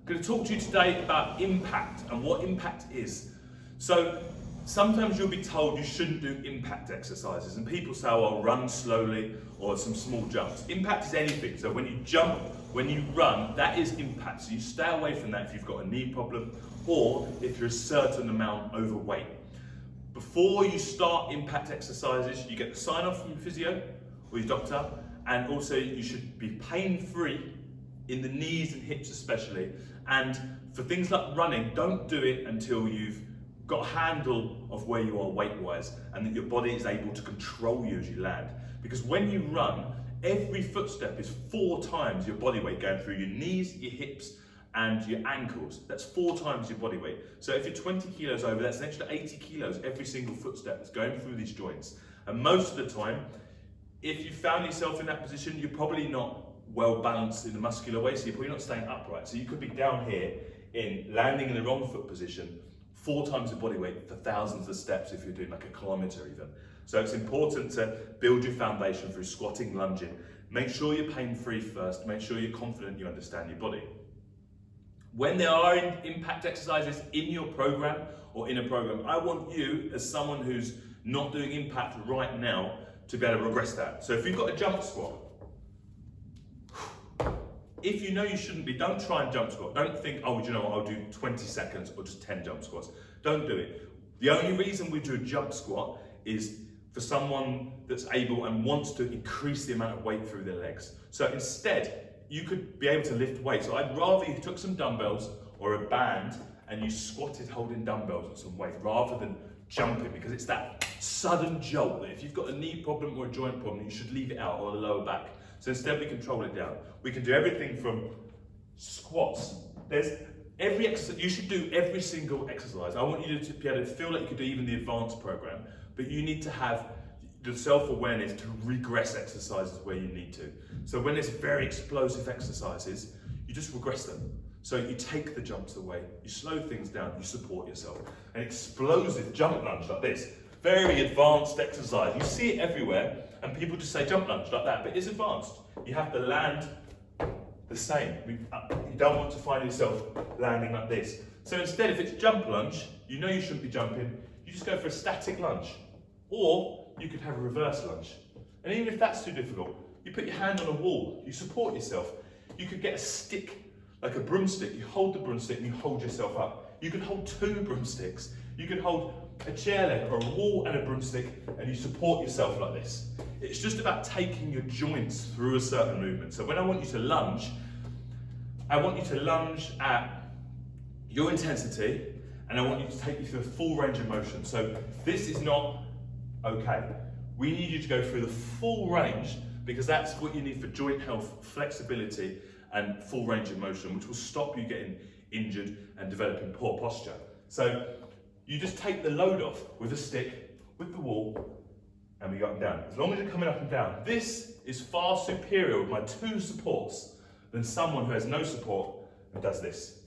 I'm going to talk to you today about impact and what impact is. So sometimes you'll be told you shouldn't do impact exercises, and people say, oh, I'll run slowly or some small jumps. Impact is anything. So when you jump, when you run, that is impact. So you stay away from that if you've got a knee problem or if you're a certain amount overweight. Before you start impact exercises, you get the sign off from your physio or your doctor, and also you should be pain-free in the knees and hips especially. And for things like running, don't do it until you've got a handle of where you are weight-wise and that your body is able to control you as you land. Because when you run, every footstep is 4 times your body weight going through your knees, your hips, and your ankles. That's 4 times your body weight. So if you're 20 kilos over, that's an extra 80 kilos every single footstep that's going through these joints. And most of the time, if you found yourself in that position, you're probably not well balanced in the muscular way, so you're probably not staying upright. So you could be down here in landing in the wrong foot position, 4 times the body weight for thousands of steps if you're doing like a kilometre even. So it's important to build your foundation through squatting, lunging. Make sure you're pain-free first, make sure you're confident you understand your body. When there are impact exercises in your program or in a program, I want you as someone who's not doing impact right now to be able to progress that. So if you've got a jump squat, if you know you shouldn't be, don't try and jump squat. Don't think, oh, you know what, I'll do 20 seconds or just 10 jump squats. Don't do it. The only reason we do a jump squat is for someone that's able and wants to increase the amount of weight through their legs. So instead, you could be able to lift weights. So I'd rather you took some dumbbells or a band and you squatted holding dumbbells or some weight rather than jumping, because it's that sudden jolt that if you've got a knee problem or a joint problem, you should leave it out, or the lower back. So instead we control it down. We can do everything from squats. There's every exercise, you should do every single exercise. I want you to be able to feel like you could do even the advanced program, but you need to have the self-awareness to regress exercises where you need to. So when there's very explosive exercises, you just regress them. So you take the jumps away, you slow things down, you support yourself. An explosive jump lunge like this, very advanced exercise. You see it everywhere, and people just say jump lunge like that, but it's advanced. You have to land the same. You don't want to find yourself landing like this. So instead, if it's jump lunge, you know you shouldn't be jumping, you just go for a static lunge. Or you could have a reverse lunge. And even if that's too difficult, you put your hand on a wall, you support yourself. You could get a stick, like a broomstick, you hold the broomstick and you hold yourself up. You could hold 2 broomsticks. You could hold a chair leg or a wall and a broomstick, and you support yourself like this. It's just about taking your joints through a certain movement. So when I want you to lunge, I want you to lunge at your intensity, and I want you to take you through a full range of motion. So this is not okay. We need you to go through the full range, because that's what you need for joint health, flexibility, and full range of motion, which will stop you getting injured and developing poor posture. So you just take the load off with a stick, with the wall, and we go up and down. As long as you're coming up and down. This is far superior with my 2 supports than someone who has no support and does this.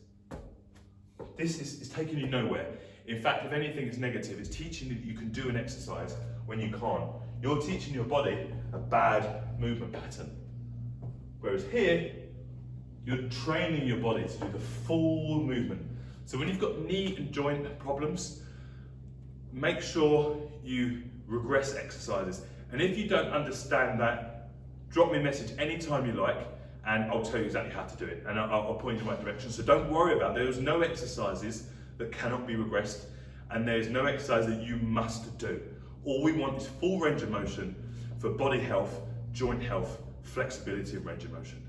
This is taking you nowhere. In fact, if anything is negative, it's teaching you that you can do an exercise when you can't. You're teaching your body a bad movement pattern. Whereas here, you're training your body to do the full movement. So when you've got knee and joint problems, make sure you regress exercises. And if you don't understand that, drop me a message anytime you like, and I'll tell you exactly how to do it. And I'll point you in the right direction. So don't worry about it. There's no exercises that cannot be regressed, and there's no exercise that you must do. All we want is full range of motion for body health, joint health, flexibility and range of motion.